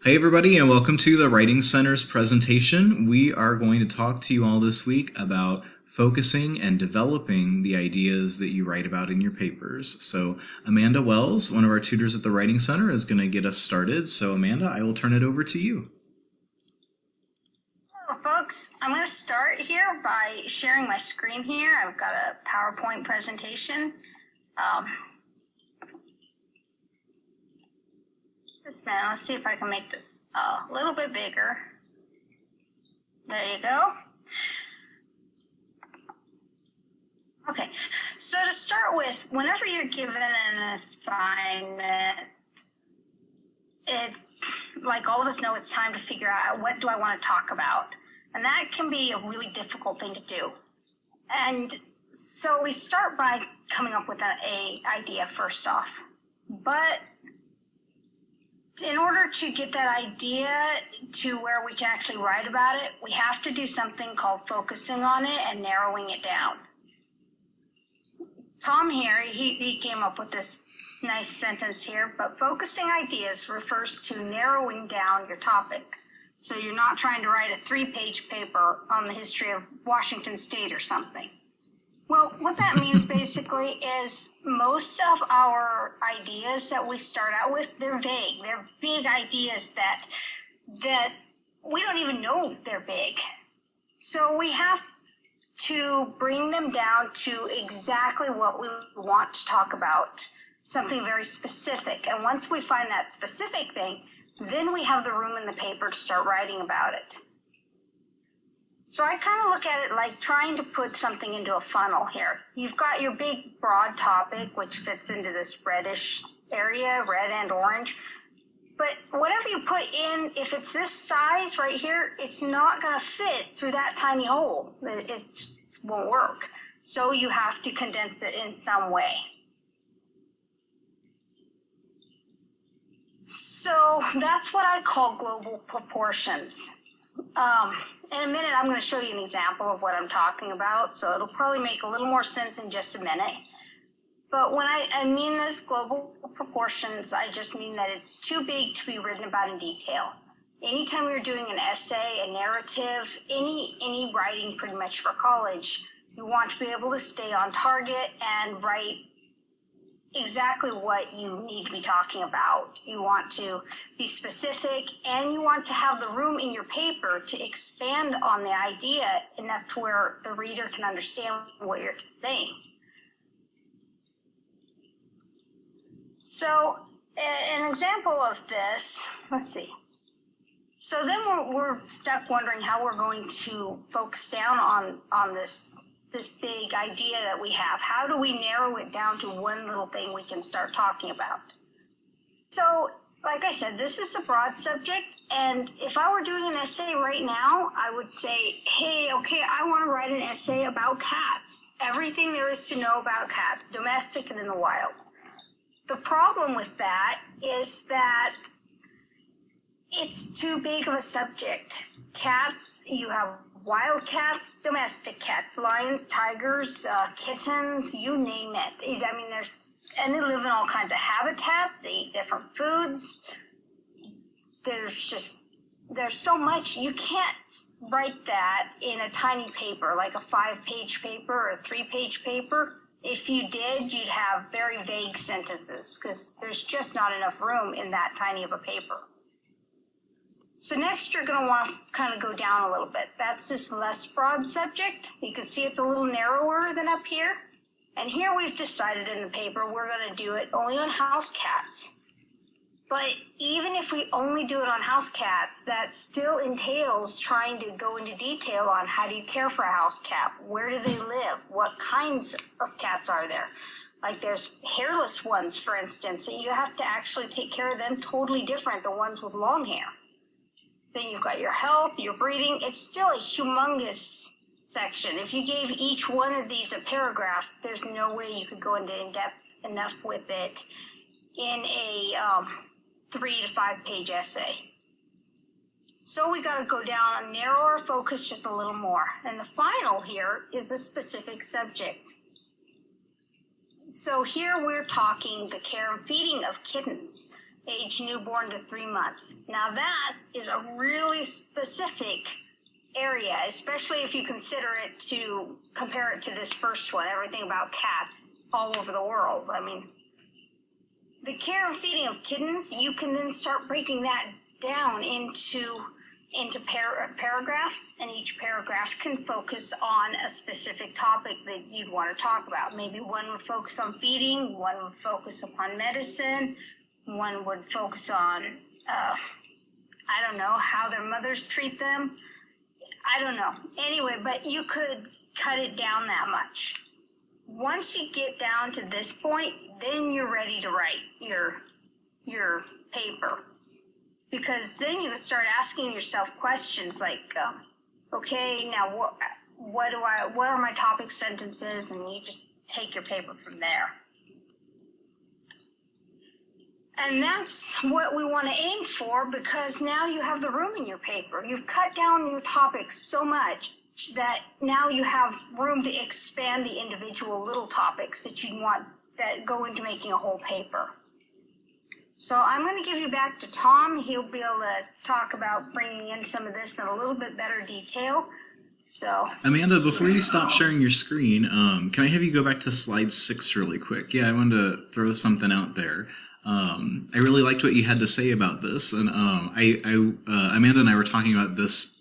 Hey everybody, and welcome to the Writing Center's presentation. We are going to talk to you all this week about focusing and developing the ideas that you write about in your papers. So Amanda Wells, one of our tutors at the Writing Center, is going to get us started. So Amanda, I will turn it over to you. Hello folks, I'm going to start here by sharing my screen here. I've got a PowerPoint presentation. Let's see if I can make this a little bit bigger. There you go. Okay, so to start with, whenever you're given an assignment, it's like all of us know it's time to figure out what do I want to talk about. And that can be a really difficult thing to do. And so we start by coming up with an idea first off. But in order to get that idea to where we can actually write about it, we have to do something called focusing on it and narrowing it down. Tom here, he came up with this nice sentence here, but focusing ideas refers to narrowing down your topic. So you're not trying to write a 3-page paper on the history of Washington State or something. Well, what that means basically is most of our ideas that we start out with, they're vague. They're big ideas that we don't even know they're big. So we have to bring them down to exactly what we want to talk about, something very specific. And once we find that specific thing, then we have the room in the paper to start writing about it. So I kind of look at it like trying to put something into a funnel here. You've got your big broad topic, which fits into this reddish area, red and orange. But whatever you put in, if it's this size right here, it's not going to fit through that tiny hole. It won't work. So you have to condense it in some way. So that's what I call global proportions. In a minute, I'm going to show you an example of what I'm talking about, so it'll probably make a little more sense in just a minute. But when I mean this global proportions, I just mean that it's too big to be written about in detail. Anytime you're doing an essay, a narrative, any writing pretty much for college, you want to be able to stay on target and write exactly what you need to be talking about. You want to be specific, and you want to have the room in your paper to expand on the idea enough to where the reader can understand what you're saying. So an example of this, let's see. So then we're stuck wondering how we're going to focus down on this big idea that we have. How do we narrow it down to one little thing we can start talking about? So, like I said, this is a broad subject, and if I were doing an essay right now, I would say, hey, okay, I want to write an essay about cats. Everything there is to know about cats, domestic and in the wild. The problem with that is that it's too big of a subject. Cats, you have wild cats, domestic cats, lions, tigers, kittens, you name it. I mean, and they live in all kinds of habitats. They eat different foods. There's so much. You can't write that in a tiny paper, like a 5-page paper or a 3-page paper. If you did, you'd have very vague sentences because there's just not enough room in that tiny of a paper. So next you're going to want to kind of go down a little bit. That's this less broad subject. You can see it's a little narrower than up here. And here we've decided in the paper we're going to do it only on house cats. But even if we only do it on house cats, that still entails trying to go into detail on how do you care for a house cat? Where do they live? What kinds of cats are there? Like there's hairless ones, for instance, and you have to actually take care of them totally different than ones with long hair. Then you've got your health, your breeding. It's still a humongous section. If you gave each one of these a paragraph, there's no way you could go into in-depth enough with it in a 3 to 5-page essay. So we got to go down and narrow our focus just a little more. And the final here is a specific subject. So here we're talking the care and feeding of kittens. age newborn to 3 months. Now that is a really specific area, especially if you compare it to this first one, everything about cats all over the world. I mean, the care and feeding of kittens, you can then start breaking that down into paragraphs, and each paragraph can focus on a specific topic that you'd want to talk about. Maybe one would focus on feeding, one would focus upon medicine, one would focus on, I don't know, how their mothers treat them. I don't know. Anyway, but you could cut it down that much. Once you get down to this point, then you're ready to write your paper. Because then you start asking yourself questions like, okay, now what are my topic sentences? And you just take your paper from there. And that's what we want to aim for, because now you have the room in your paper. You've cut down your topics so much that now you have room to expand the individual little topics that you want that go into making a whole paper. So I'm going to give you back to Tom. He'll be able to talk about bringing in some of this in a little bit better detail. So, Amanda, before you stop sharing your screen, can I have you go back to slide 6 really quick? Yeah, I wanted to throw something out there. I really liked what you had to say about this, and Amanda and I were talking about this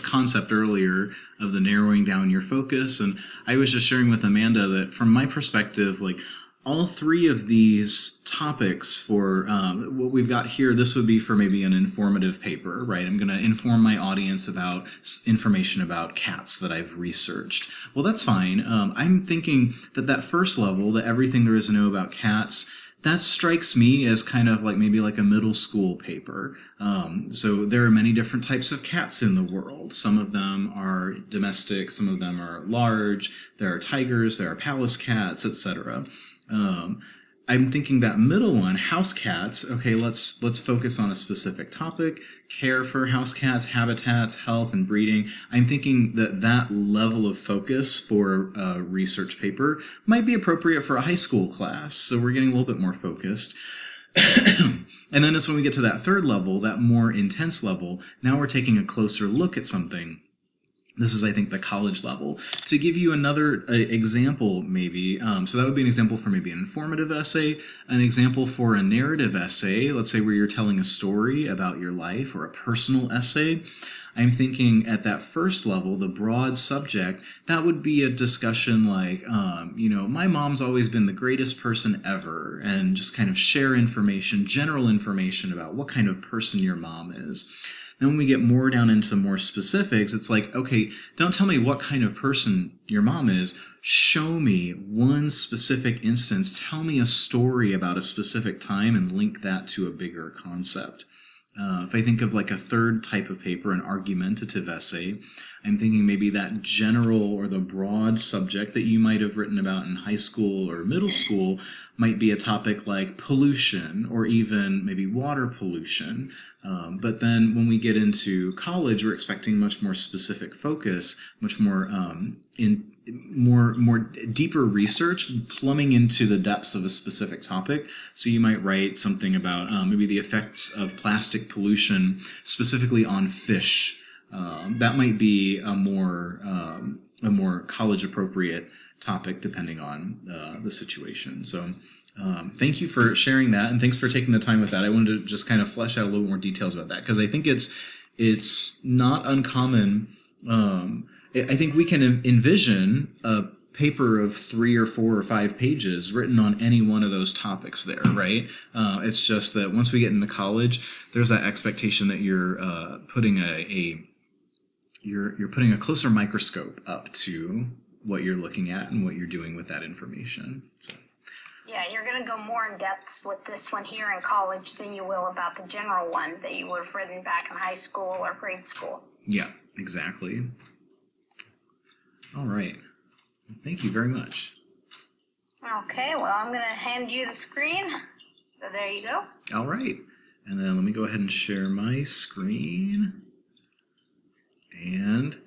concept earlier of the narrowing down your focus, and I was just sharing with Amanda that from my perspective, like, all 3 of these topics for what we've got here, this would be for maybe an informative paper, right? I'm going to inform my audience about information about cats that I've researched. Well, that's fine. I'm thinking that first level, that everything there is to know about cats, that strikes me as kind of like maybe like a middle school paper. So there are many different types of cats in the world. Some of them are domestic, some of them are large. There are tigers, there are palace cats, etc. I'm thinking that middle one, house cats, okay, let's focus on a specific topic, care for house cats, habitats, health, and breeding. I'm thinking that level of focus for a research paper might be appropriate for a high school class, so we're getting a little bit more focused. And then it's when we get to that third level, that more intense level, now we're taking a closer look at something. This is, I think, the college level. To give you another example, maybe, so that would be an example for maybe an informative essay, an example for a narrative essay, let's say where you're telling a story about your life, or a personal essay. I'm thinking at that first level, the broad subject, that would be a discussion like, my mom's always been the greatest person ever, and just kind of share information, general information about what kind of person your mom is. Then when we get more down into more specifics, it's like, okay, don't tell me what kind of person your mom is. Show me one specific instance. Tell me a story about a specific time and link that to a bigger concept. If I think of like a third type of paper, an argumentative essay, I'm thinking maybe that general or the broad subject that you might have written about in high school or middle school might be a topic like pollution, or even maybe water pollution. But then when we get into college, we're expecting much more specific focus, much more more deeper research, plumbing into the depths of a specific topic. So you might write something about maybe the effects of plastic pollution specifically on fish. That might be a more college appropriate topic depending on the situation. So thank you for sharing that, and thanks for taking the time with that. I wanted to just kind of flesh out a little more details about that, because I think it's not uncommon. I think we can envision a paper of 3 or 4 or 5 pages written on any one of those topics there, right? It's just that once we get into college, there's that expectation that you're putting you're putting a closer microscope up to what you're looking at and what you're doing with that information. So. Yeah, you're going to go more in depth with this one here in college than you will about the general one that you would have written back in high school or grade school. Yeah, exactly. All right. Thank you very much. Okay, well, I'm going to hand you the screen. So there you go. All right. And then let me go ahead and share my screen. And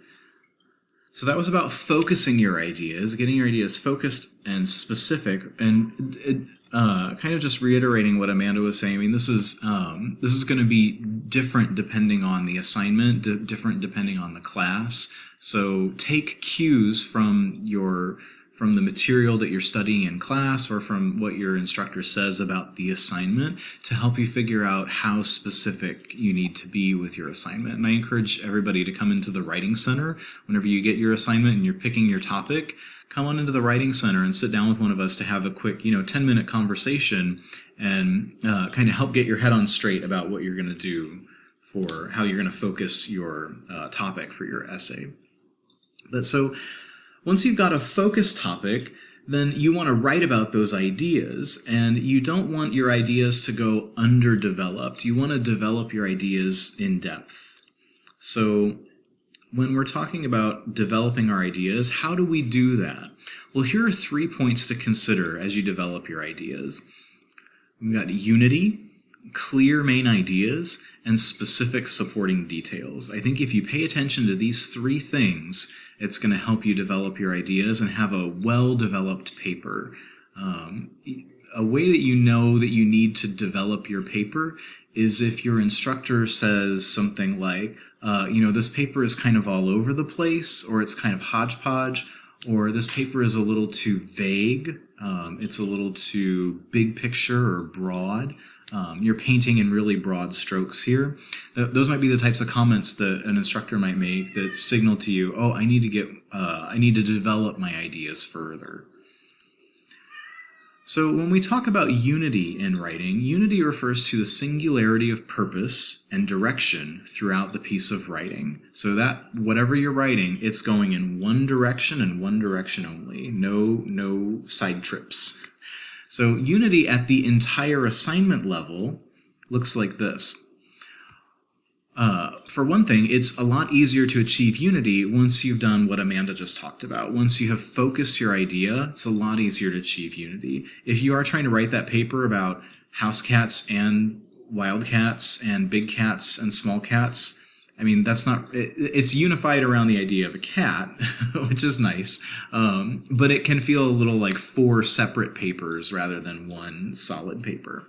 so that was about focusing your ideas, getting your ideas focused and specific. And kind of just reiterating what Amanda was saying. I mean, this is going to be different depending on the assignment, different depending on the class. So take cues from the material that you're studying in class or from what your instructor says about the assignment to help you figure out how specific you need to be with your assignment. And I encourage everybody to come into the Writing Center whenever you get your assignment and you're picking your topic. Come on into the Writing Center and sit down with one of us to have a quick, 10-minute conversation and kind of help get your head on straight about what you're going to do for how you're going to focus your topic for your essay. But so once you've got a focus topic, then you want to write about those ideas, and you don't want your ideas to go underdeveloped. You want to develop your ideas in depth. So when we're talking about developing our ideas, how do we do that? Well, here are 3 points to consider as you develop your ideas. We've got unity, clear main ideas, and specific supporting details. I think if you pay attention to these 3 things, it's going to help you develop your ideas and have a well-developed paper. A way that you know that you need to develop your paper is if your instructor says something like, this paper is kind of all over the place, or it's kind of hodgepodge, or this paper is a little too vague, it's a little too big picture or broad. You're painting in really broad strokes here. Those might be the types of comments that an instructor might make that signal to you, oh, I need to develop my ideas further. So when we talk about unity in writing, unity refers to the singularity of purpose and direction throughout the piece of writing. So that whatever you're writing, it's going in one direction and one direction only. No side trips. So unity at the entire assignment level looks like this. For one thing, it's a lot easier to achieve unity once you've done what Amanda just talked about. Once you have focused your idea, it's a lot easier to achieve unity. If you are trying to write that paper about house cats and wild cats and big cats and small cats, I mean, it's unified around the idea of a cat, which is nice, but it can feel a little like 4 separate papers rather than one solid paper.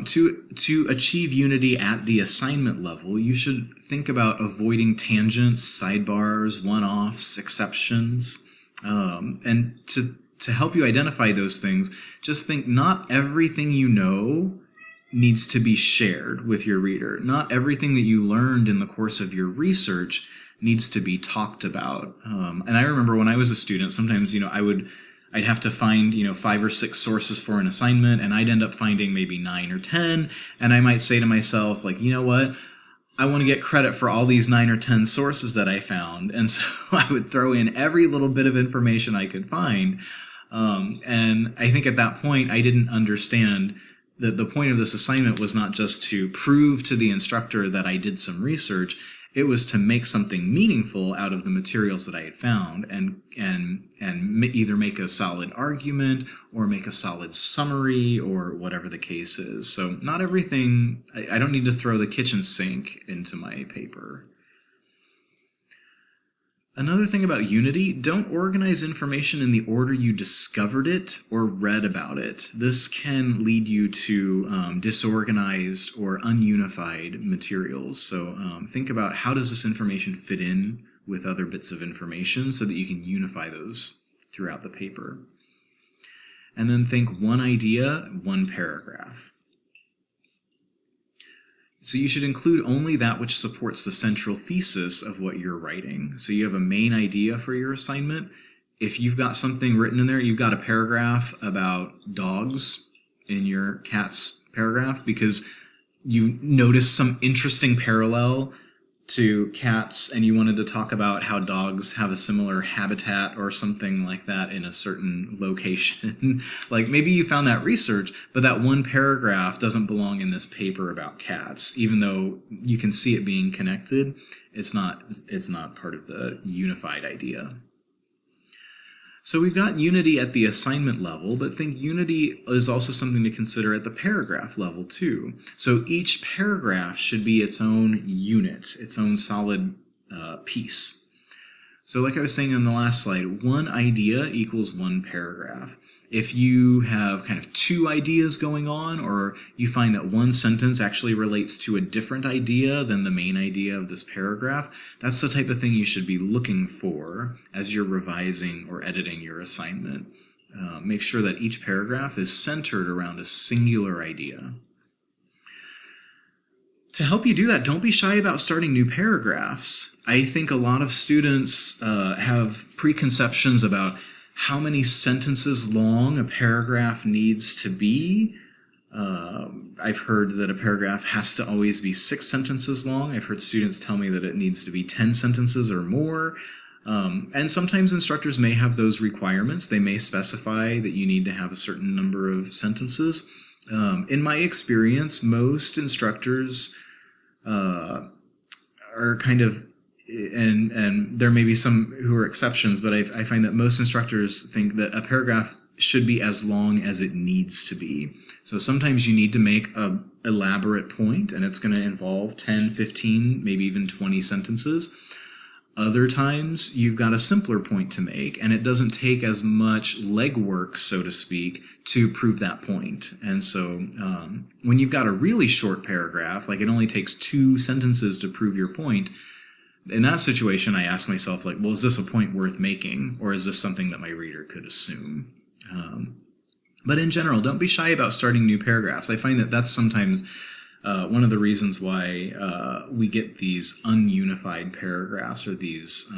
To achieve unity at the assignment level, you should think about avoiding tangents, sidebars, one-offs, exceptions, and to help you identify those things, just think not everything you know needs to be shared with your reader. Not everything that you learned in the course of your research needs to be talked about. And I remember when I was a student, sometimes, I'd have to find, 5 or 6 sources for an assignment, and I'd end up finding maybe 9 or 10. And I might say to myself, like, you know what? I want to get credit for all these 9 or 10 sources that I found. And so I would throw in every little bit of information I could find. And I think at that point, I didn't understand that the point of this assignment was not just to prove to the instructor that I did some research. It was to make something meaningful out of the materials that I had found and either make a solid argument or make a solid summary or whatever the case is. So not everything, I don't need to throw the kitchen sink into my paper. Another thing about unity, don't organize information in the order you discovered it or read about it. This can lead you to disorganized or ununified materials. So think about how does this information fit in with other bits of information so that you can unify those throughout the paper. And then think one idea, one paragraph. So you should include only that which supports the central thesis of what you're writing. So you have a main idea for your assignment. If you've got something written in there, you've got a paragraph about dogs in your cat's paragraph because you noticed some interesting parallel to cats and you wanted to talk about how dogs have a similar habitat or something like that in a certain location. Like maybe you found that research, but that one paragraph doesn't belong in this paper about cats, even though you can see it being connected. It's not part of the unified idea. So we've got unity at the assignment level, but think unity is also something to consider at the paragraph level too. So each paragraph should be its own unit, its own solid piece. So like I was saying on the last slide, one idea equals one paragraph. If you have kind of two ideas going on, or you find that one sentence actually relates to a different idea than the main idea of this paragraph, that's the type of thing you should be looking for as you're revising or editing your assignment. Make sure that each paragraph is centered around a singular idea. To help you do that, don't be shy about starting new paragraphs. I think a lot of students have preconceptions about how many sentences long a paragraph needs to be. I've heard that a paragraph has to always be 6 sentences long. I've heard students tell me that it needs to be 10 sentences or more. And sometimes instructors may have those requirements. They may specify that you need to have a certain number of sentences. In my experience, most instructors are kind of, and there may be some who are exceptions, but I find that most instructors think that a paragraph should be as long as it needs to be. So sometimes you need to make an elaborate point, and it's going to involve 10, 15, maybe even 20 sentences. Other times, you've got a simpler point to make, and it doesn't take as much legwork, so to speak, to prove that point. And so when you've got a really short paragraph, like it only takes 2 sentences to prove your point, in that situation, I ask myself, like, well, is this a point worth making, or is this something that my reader could assume? But in general, don't be shy about starting new paragraphs. I find that that's sometimes one of the reasons why we get these ununified paragraphs, or these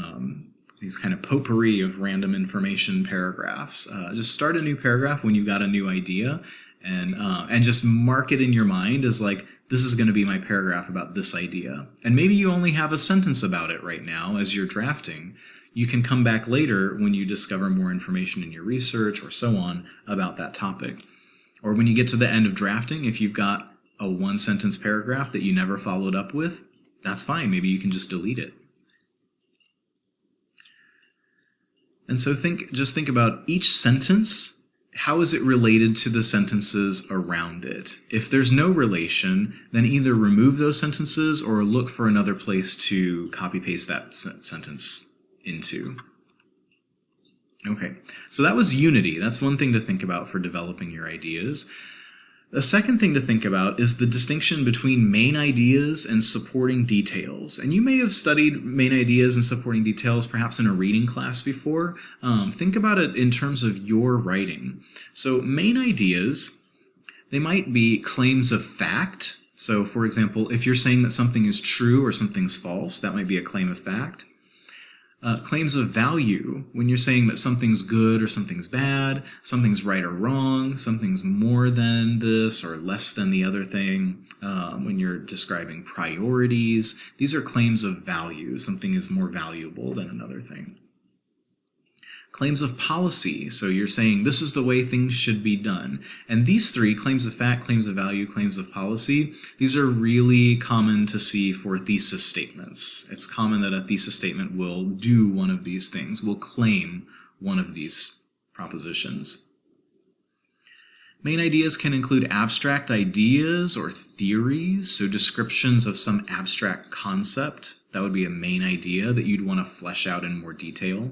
kind of potpourri of random information paragraphs. Just start a new paragraph when you've got a new idea, and just mark it in your mind as like, this is going to be my paragraph about this idea. And maybe you only have a sentence about it right now as you're drafting. You can come back later when you discover more information in your research or so on about that topic. Or when you get to the end of drafting, if you've got a 1-sentence paragraph that you never followed up with, that's fine. Maybe you can just delete it. And so just think about each sentence. How is it related to the sentences around it? If there's no relation, then either remove those sentences or look for another place to copy-paste that sentence into. Okay, so that was unity. That's one thing to think about for developing your ideas. The second thing to think about is the distinction between main ideas and supporting details. And you may have studied main ideas and supporting details perhaps in a reading class before. Think about it in terms of your writing. So main ideas, they might be claims of fact. So for example, if you're saying that something is true or something's false, that might be a claim of fact. Claims of value, when you're saying that something's good or something's bad, something's right or wrong, something's more than this or less than the other thing. When you're describing priorities, these are claims of value. Something is more valuable than another thing. Claims of policy, so you're saying this is the way things should be done. And these 3, claims of fact, claims of value, claims of policy, these are really common to see for thesis statements. It's common that a thesis statement will do one of these things, will claim one of these propositions. Main ideas can include abstract ideas or theories, so descriptions of some abstract concept. That would be a main idea that you'd want to flesh out in more detail.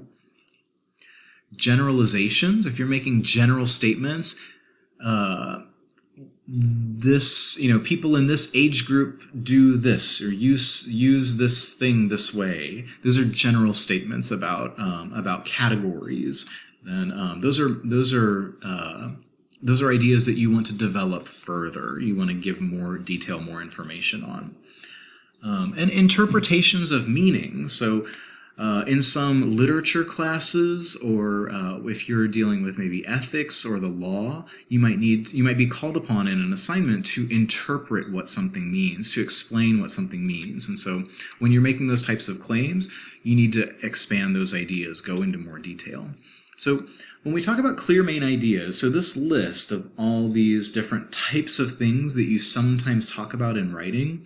Generalizations, if you're making general statements, people in this age group do this or use this thing this way. Those are general statements about categories. Then those are ideas that you want to develop further. You want to give more detail, more information on. And interpretations of meaning. So in some literature classes, or if you're dealing with maybe ethics or the law, you might be called upon in an assignment to interpret what something means, to explain what something means. And so when you're making those types of claims, you need to expand those ideas, go into more detail. So when we talk about clear main ideas, so this list of all these different types of things that you sometimes talk about in writing,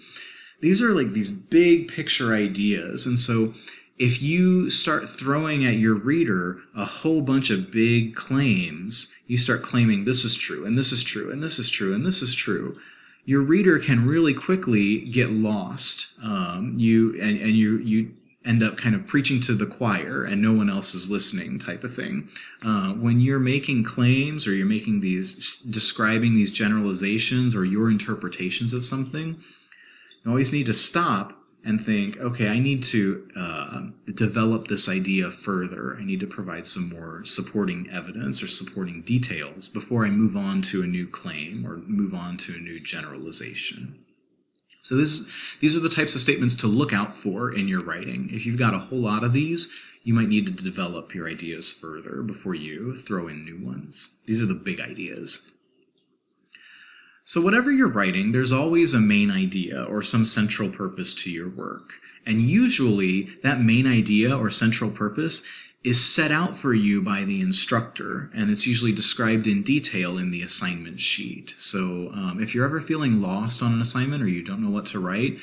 these are like these big picture ideas. And so if you start throwing at your reader a whole bunch of big claims, you start claiming this is true, and this is true, and this is true, and this is true, your reader can really quickly get lost. You end up kind of preaching to the choir and no one else is listening type of thing. When you're making claims or you're making describing these generalizations or your interpretations of something, you always need to stop and think, okay, I need to develop this idea further. I need to provide some more supporting evidence or supporting details before I move on to a new claim or move on to a new generalization. So these are the types of statements to look out for in your writing. If you've got a whole lot of these, you might need to develop your ideas further before you throw in new ones. These are the big ideas. So whatever you're writing, there's always a main idea or some central purpose to your work. And usually that main idea or central purpose is set out for you by the instructor, and it's usually described in detail in the assignment sheet. So if you're ever feeling lost on an assignment or you don't know what to write,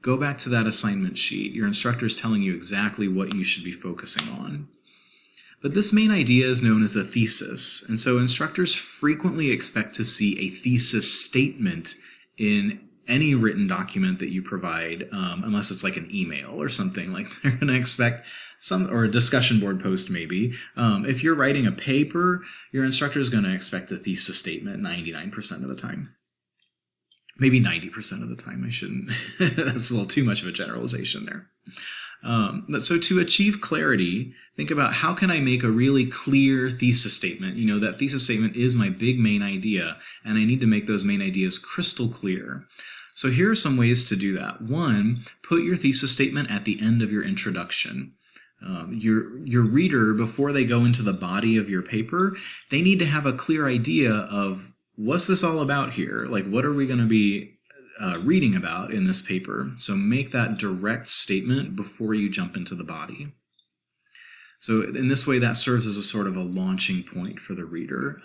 go back to that assignment sheet. Your instructor is telling you exactly what you should be focusing on. But this main idea is known as a thesis, and so instructors frequently expect to see a thesis statement in any written document that you provide, unless it's like an email or something. Like they're going to expect or a discussion board post maybe. If you're writing a paper, your instructor is going to expect a thesis statement 99% of the time. Maybe 90% of the time. I shouldn't. That's a little too much of a generalization there. But so to achieve clarity, think about how can I make a really clear thesis statement? You know, that thesis statement is my big main idea, and I need to make those main ideas crystal clear. So here are some ways to do that. One, put your thesis statement at the end of your introduction. Your reader, before they go into the body of your paper, they need to have a clear idea of what's this all about here? Like, what are we going to be reading about in this paper? So make that direct statement before you jump into the body. So in this way, that serves as a sort of a launching point for the reader.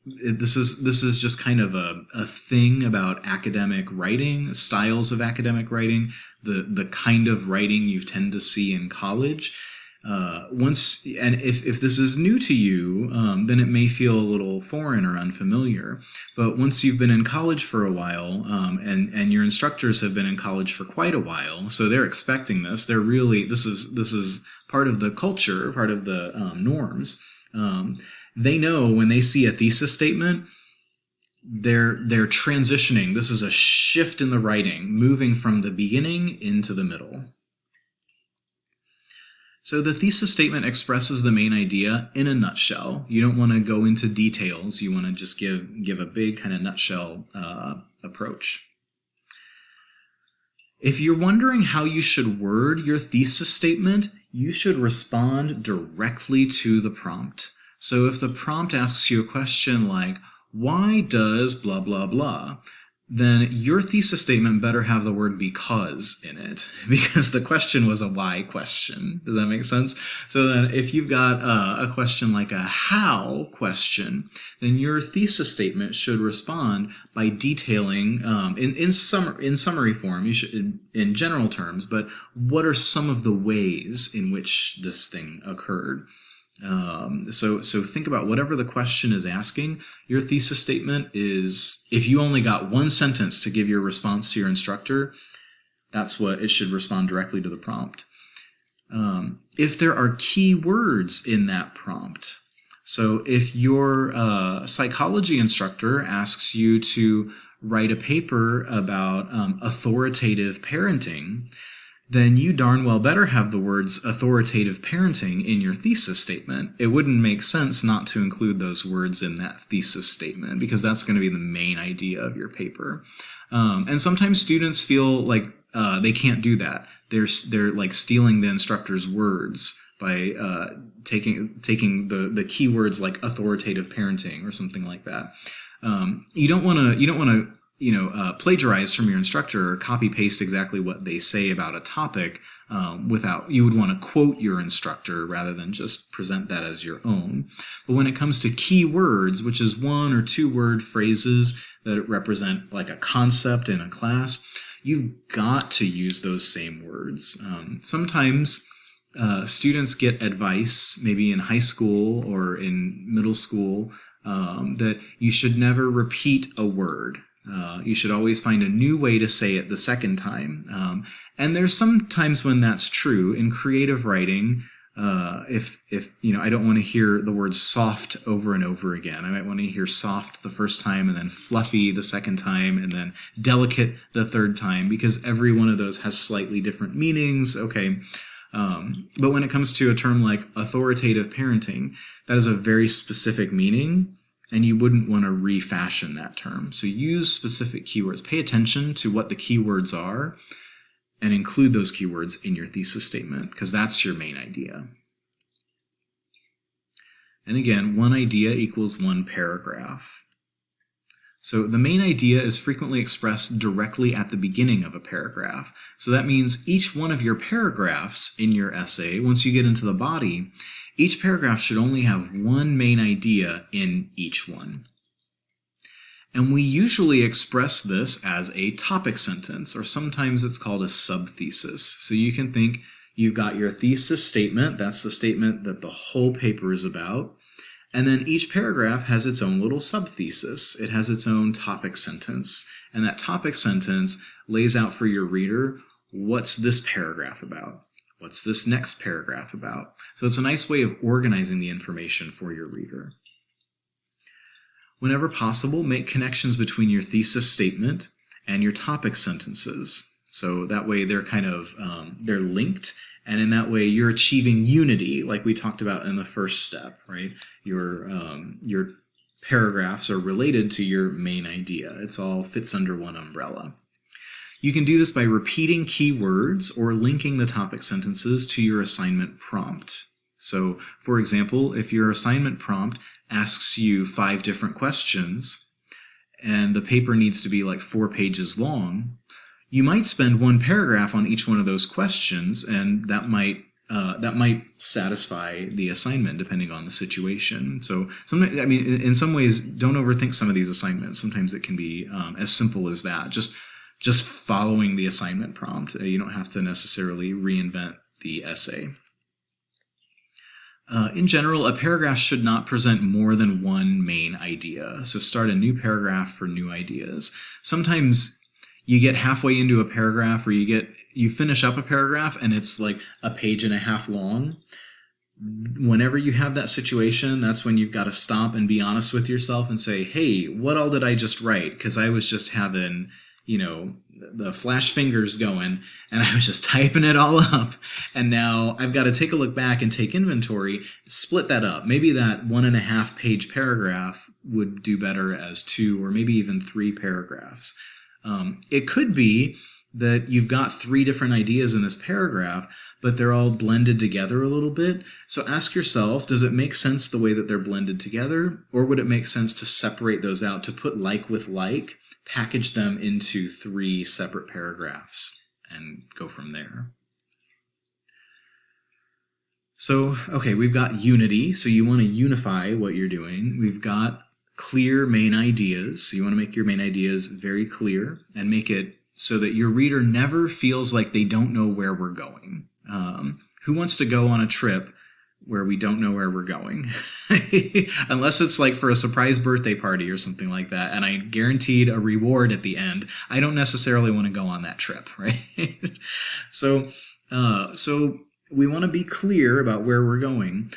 This is just kind of a thing about academic writing, styles of academic writing, the kind of writing you tend to see in college. If this is new to you, then it may feel a little foreign or unfamiliar. But once you've been in college for a while, and your instructors have been in college for quite a while, so they're expecting this. They're really this is part of the culture, part of the norms. They know when they see a thesis statement, they're transitioning. This is a shift in the writing, moving from the beginning into the middle. So the thesis statement expresses the main idea in a nutshell. You don't want to go into details. You want to just give a big kind of nutshell approach. If you're wondering how you should word your thesis statement, you should respond directly to the prompt. So if the prompt asks you a question like, why does blah, blah, blah? Then your thesis statement better have the word because in it, because the question was a why question. Does that make sense? So then if you've got a question like a how question, then your thesis statement should respond by detailing in summary form, you should, in general terms, but what are some of the ways in which this thing occurred? So think about whatever the question is asking. Your thesis statement is, if you only got one sentence to give your response to your instructor, that's what it should respond directly to the prompt. If there are key words in that prompt, so if your psychology instructor asks you to write a paper about authoritative parenting, then you darn well better have the words authoritative parenting in your thesis statement. It wouldn't make sense not to include those words in that thesis statement because that's going to be the main idea of your paper. And sometimes students feel like they can't do that. They're like stealing the instructor's words by taking the keywords like authoritative parenting or something like that. You don't want to plagiarize from your instructor or copy paste exactly what they say about a topic you would want to quote your instructor rather than just present that as your own. But when it comes to key words, which is 1 or 2 word phrases that represent like a concept in a class, you've got to use those same words. Sometimes students get advice, maybe in high school or in middle school, that you should never repeat a word. You should always find a new way to say it the second time. And there's some times when that's true. In creative writing, if I don't want to hear the word soft over and over again. I might want to hear soft the first time and then fluffy the second time and then delicate the third time, because every one of those has slightly different meanings. Okay. But when it comes to a term like authoritative parenting, that is a very specific meaning, and you wouldn't want to refashion that term. So use specific keywords. Pay attention to what the keywords are and include those keywords in your thesis statement, because that's your main idea. And again, one idea equals one paragraph. So the main idea is frequently expressed directly at the beginning of a paragraph. So that means each one of your paragraphs in your essay, once you get into the body, each paragraph should only have one main idea in each one. And we usually express this as a topic sentence, or sometimes it's called a subthesis. So you can think you've got your thesis statement, that's the statement that the whole paper is about, and then each paragraph has its own little subthesis. It has its own topic sentence, and that topic sentence lays out for your reader, what's this paragraph about? What's this next paragraph about? So it's a nice way of organizing the information for your reader. Whenever possible, make connections between your thesis statement and your topic sentences. So that way they're they're linked, and in that way you're achieving unity, like we talked about in the first step, right? Your paragraphs are related to your main idea. It's all fits under one umbrella. You can do this by repeating keywords or linking the topic sentences to your assignment prompt. So, for example, if your assignment prompt asks you 5 different questions and the paper needs to be like 4 pages long, you might spend 1 paragraph on each one of those questions, and that might satisfy the assignment depending on the situation. So, in some ways, don't overthink some of these assignments. Sometimes it can be as simple as that. Just following the assignment prompt. You don't have to necessarily reinvent the essay. In general, a paragraph should not present more than one main idea. So start a new paragraph for new ideas. Sometimes you get halfway into a paragraph, or you finish up a paragraph and it's like a page and a half long. Whenever you have that situation, that's when you've got to stop and be honest with yourself and say, hey, what all did I just write? Because I was just having the flash fingers going, and I was just typing it all up. And now I've got to take a look back and take inventory, split that up. Maybe that 1.5 page paragraph would do better as 2 or maybe even 3 paragraphs. It could be that you've got 3 different ideas in this paragraph, but they're all blended together a little bit. So ask yourself, does it make sense the way that they're blended together? Or would it make sense to separate those out, to put like with like, package them into 3 separate paragraphs and go from there? So, okay, we've got unity. So you want to unify what you're doing. We've got clear main ideas. So you want to make your main ideas very clear and make it so that your reader never feels like they don't know where we're going. Who wants to go on a trip where we don't know where we're going? Unless it's like for a surprise birthday party or something like that, and I guaranteed a reward at the end, I don't necessarily want to go on that trip, right? So we want to be clear about where we're going.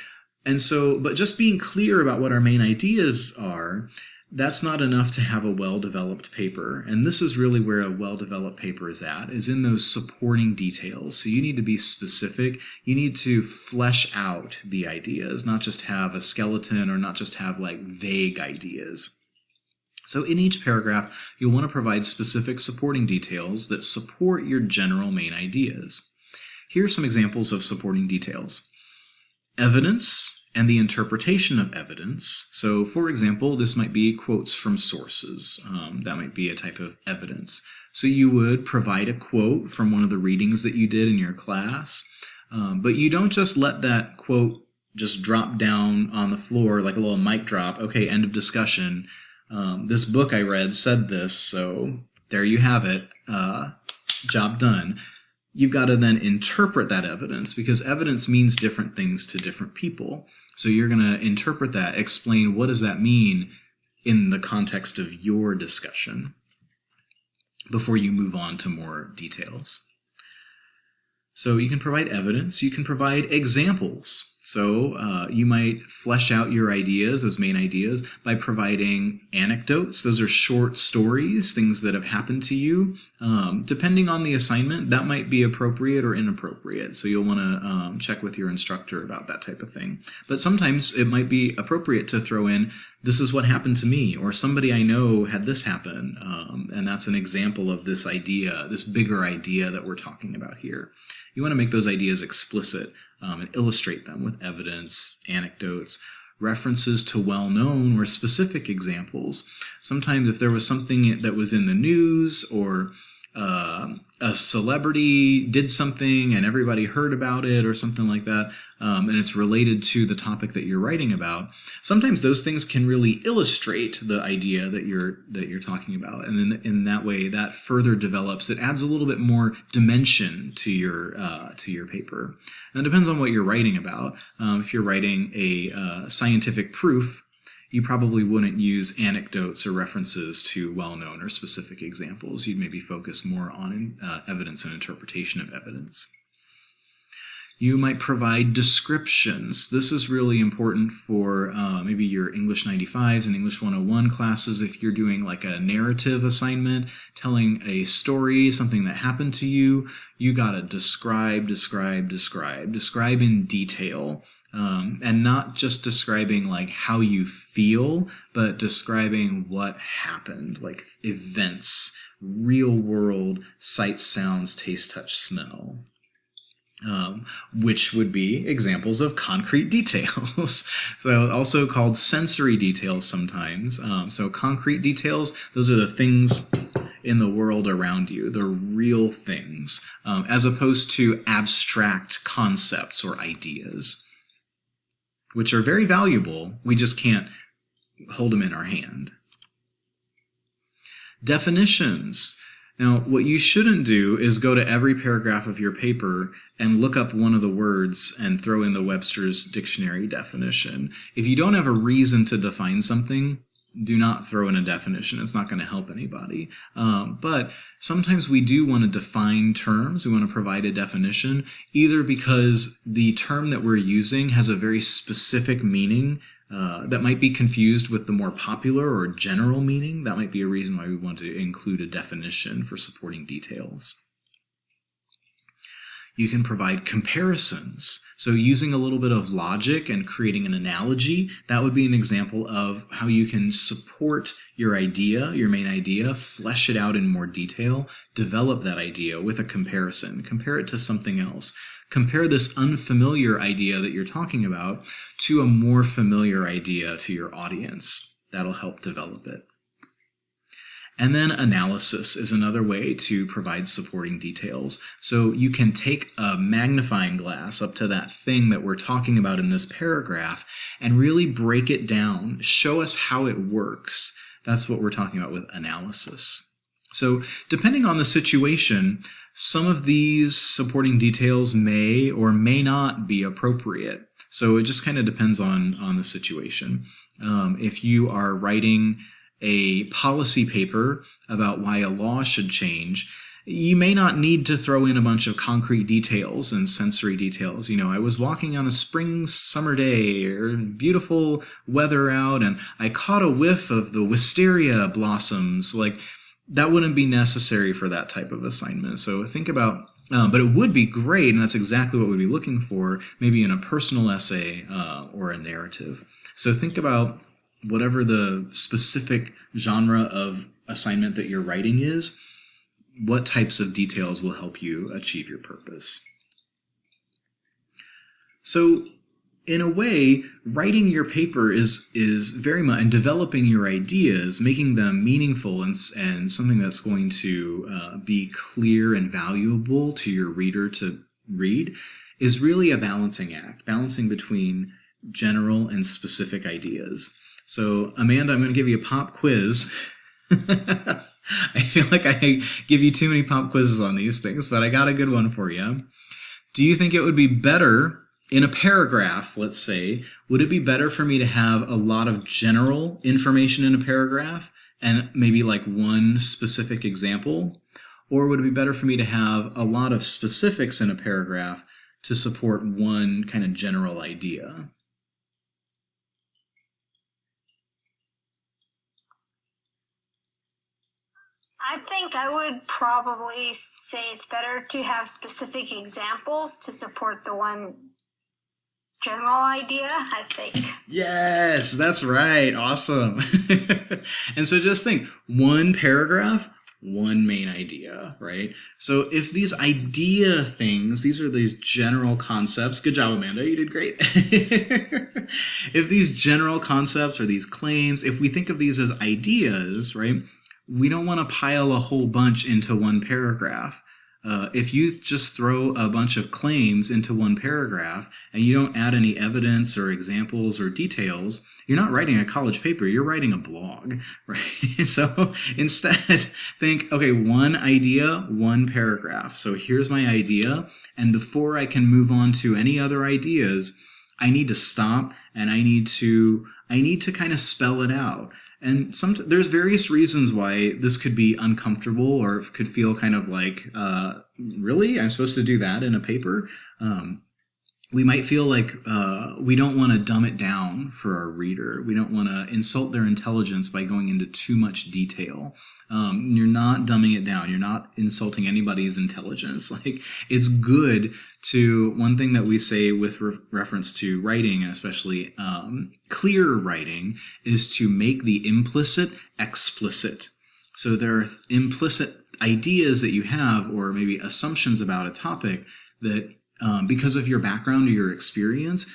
But just being clear about what our main ideas are, that's not enough to have a well-developed paper. And this is really where a well-developed paper is in those supporting details. So you need to be specific. You need to flesh out the ideas, not just have a skeleton or not just have like vague ideas. So in each paragraph, you'll want to provide specific supporting details that support your general main ideas. Here are some examples of supporting details. Evidence and the interpretation of evidence. So, for example, this might be quotes from sources. That might be a type of evidence. So you would provide a quote from one of the readings that you did in your class, but you don't just let that quote just drop down on the floor like a little mic drop. Okay, end of discussion. This book I read said this, so there you have it. Job done. You've got to then interpret that evidence, because evidence means different things to different people. So you're going to interpret that, explain what does that mean in the context of your discussion. before you move on to more details. So you can provide evidence, you can provide examples. So you might flesh out your ideas, those main ideas, by providing anecdotes. Those are short stories, things that have happened to you. Depending on the assignment, that might be appropriate or inappropriate. So you'll want to check with your instructor about that type of thing. But sometimes it might be appropriate to throw in, this is what happened to me, or somebody I know had this happen. And that's an example of this idea, this bigger idea that we're talking about here. You want to make those ideas explicit and illustrate them with evidence, anecdotes, references to well-known or specific examples. Sometimes if there was something that was in the news or a celebrity did something and everybody heard about it or something like that, and it's related to the topic that you're writing about, sometimes those things can really illustrate the idea that you're talking about, and in that way that further develops. It adds a little bit more dimension to your paper. And it depends on what you're writing about. If you're writing a scientific proof, you probably wouldn't use anecdotes or references to well-known or specific examples. You'd maybe focus more on evidence and interpretation of evidence. You might provide descriptions. This is really important for maybe your English 95s and English 101 classes. If you're doing like a narrative assignment, telling a story, something that happened to you, you gotta describe in detail. And not just describing like how you feel, but describing what happened, like events, real world sights, sounds, taste, touch, smell, which would be examples of concrete details. So also called sensory details sometimes. So concrete details, those are the things in the world around you, the real things, as opposed to abstract concepts or ideas, which are very valuable. We just can't hold them in our hand. Definitions. Now, what you shouldn't do is go to every paragraph of your paper and look up one of the words and throw in the Webster's Dictionary definition. If you don't have a reason to define something, do not throw in a definition. It's not going to help anybody. But sometimes we do want to define terms. We want to provide a definition, either because the term that we're using has a very specific meaning that might be confused with the more popular or general meaning. That might be a reason why we want to include a definition for supporting details. You can provide comparisons. So using a little bit of logic and creating an analogy, that would be an example of how you can support your idea, your main idea, flesh it out in more detail, develop that idea with a comparison, compare it to something else. Compare this unfamiliar idea that you're talking about to a more familiar idea to your audience. That'll help develop it. And then analysis is another way to provide supporting details. So you can take a magnifying glass up to that thing that we're talking about in this paragraph and really break it down, show us how it works. That's what we're talking about with analysis. So depending on the situation, some of these supporting details may or may not be appropriate. So it just kind of depends on the situation. If you are writing a policy paper about why a law should change, you may not need to throw in a bunch of concrete details and sensory details. You know, I was walking on a spring summer day, or beautiful weather out, and I caught a whiff of the wisteria blossoms. Like, that wouldn't be necessary for that type of assignment. So think about, but it would be great, and that's exactly what we'd be looking for, maybe in a personal essay or a narrative. So think about whatever the specific genre of assignment that you're writing is, what types of details will help you achieve your purpose. So in a way, writing your paper is very much, and developing your ideas, making them meaningful and something that's going to be clear and valuable to your reader to read, is really a balancing act, balancing between general and specific ideas. So, Amanda, I'm going to give you a pop quiz. I feel like I give you too many pop quizzes on these things, but I got a good one for you. Do you think it would be better in a paragraph, let's say, would it be better for me to have a lot of general information in a paragraph and maybe like one specific example? Or would it be better for me to have a lot of specifics in a paragraph to support one kind of general idea? I think I would probably say it's better to have specific examples to support the one general idea, I think. Yes, that's right. Awesome. And so just think, one paragraph, one main idea, right? So if these idea things, these are these general concepts. Good job, Amanda. You did great. If these general concepts or these claims, if we think of these as ideas, right, we don't want to pile a whole bunch into one paragraph. If you just throw a bunch of claims into one paragraph and you don't add any evidence or examples or details, you're not writing a college paper, you're writing a blog, right? So instead, think, okay, one idea, one paragraph. So here's my idea, and before I can move on to any other ideas, I need to stop and I need to kind of spell it out. And there's various reasons why this could be uncomfortable or could feel kind of like, really? I'm supposed to do that in a paper? We might feel like we don't want to dumb it down for our reader. We don't want to insult their intelligence by going into too much detail. You're not dumbing it down. You're not insulting anybody's intelligence. Like, it's good to, one thing that we say with reference to writing, and especially clear writing, is to make the implicit explicit. So there are implicit ideas that you have, or maybe assumptions about a topic that because of your background or your experience,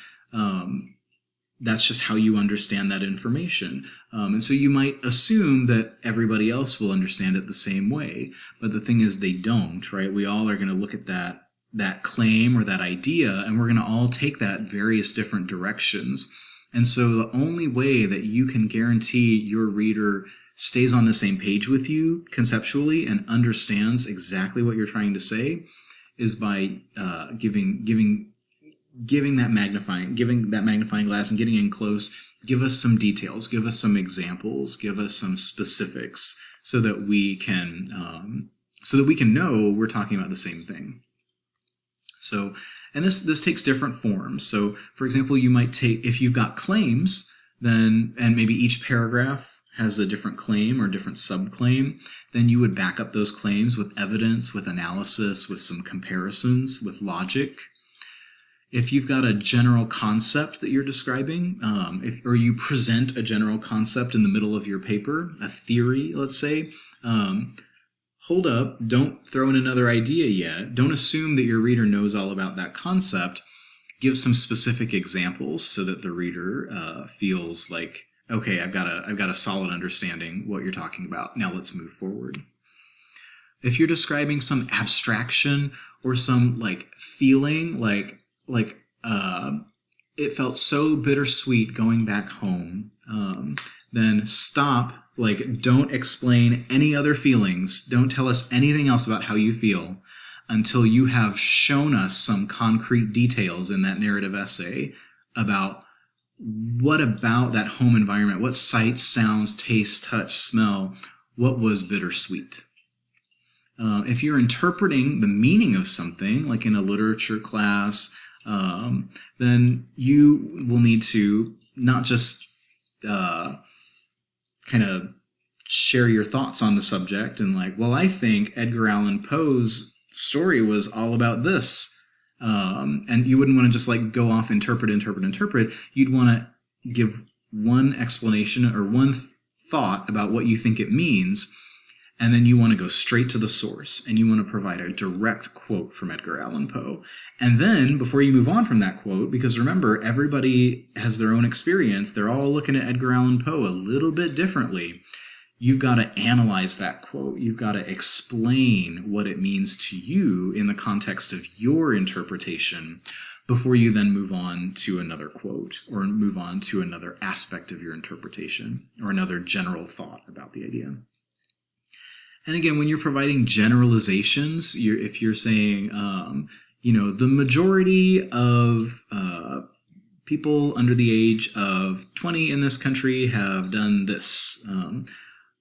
that's just how you understand that information. And so you might assume that everybody else will understand it the same way. But the thing is, they don't, right? We all are going to look at that claim or that idea, and we're going to all take that various different directions. And so the only way that you can guarantee your reader stays on the same page with you conceptually and understands exactly what you're trying to say is by giving that magnifying glass and getting in close. Give us some details, give us some examples, give us some specifics, so that we can know we're talking about the same thing. So, and this takes different forms. So, for example, you might take, if you've got claims, then, and maybe each paragraph has a different claim or different subclaim, then you would back up those claims with evidence, with analysis, with some comparisons, with logic. If you've got a general concept that you're describing, or you present a general concept in the middle of your paper, a theory, let's say, hold up, don't throw in another idea yet. Don't assume that your reader knows all about that concept. Give some specific examples so that the reader feels like, okay, I've got a solid understanding what you're talking about. Now let's move forward. If you're describing some abstraction or some like feeling, like it felt so bittersweet going back home, then stop. Like, don't explain any other feelings. Don't tell us anything else about how you feel until you have shown us some concrete details in that narrative essay about what about that home environment, what sights, sounds, taste, touch, smell, what was bittersweet. If you're interpreting the meaning of something, like in a literature class, then you will need to not just kind of share your thoughts on the subject and like, well, I think Edgar Allan Poe's story was all about this. And you wouldn't want to just like go off, interpret. You'd want to give one explanation or one thought about what you think it means. And then you want to go straight to the source and you want to provide a direct quote from Edgar Allan Poe. And then before you move on from that quote, because remember, everybody has their own experience. They're all looking at Edgar Allan Poe a little bit differently. You've got to analyze that quote. You've got to explain what it means to you in the context of your interpretation before you then move on to another quote or move on to another aspect of your interpretation or another general thought about the idea. And again, when you're providing generalizations, if you're saying, the majority of people under the age of 20 in this country have done this,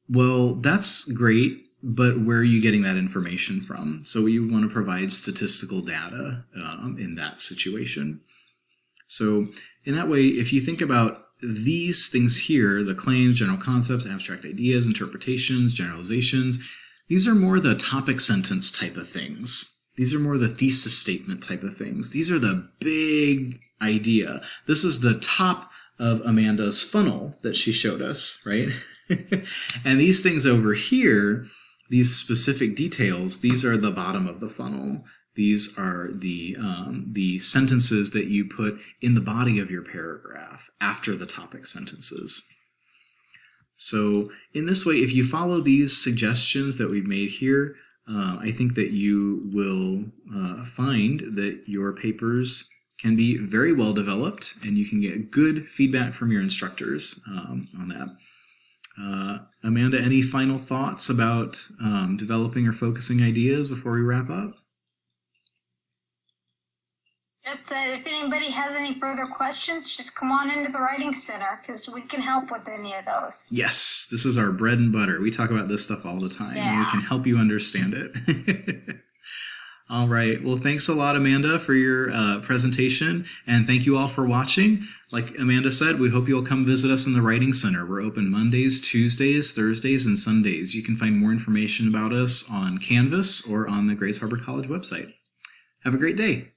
Well, that's great, but where are you getting that information from? So you want to provide statistical data in that situation. So in that way, if you think about these things here, the claims, general concepts, abstract ideas, interpretations, generalizations, these are more the topic sentence type of things. These are more the thesis statement type of things. These are the big idea. This is the top of Amanda's funnel that she showed us, right? And these things over here, these specific details, these are the bottom of the funnel. These are the sentences that you put in the body of your paragraph after the topic sentences. So in this way, if you follow these suggestions that we've made here, I think that you will find that your papers can be very well developed and you can get good feedback from your instructors on that. Amanda, any final thoughts about developing or focusing ideas before we wrap up? Just if anybody has any further questions, just come on into the Writing Center because we can help with any of those. Yes, this is our bread and butter. We talk about this stuff all the time, and we can help you understand it. All right. Well, thanks a lot, Amanda, for your presentation, and thank you all for watching. Like Amanda said, we hope you'll come visit us in the Writing Center. We're open Mondays, Tuesdays, Thursdays, and Sundays. You can find more information about us on Canvas or on the Grays Harbor College website. Have a great day.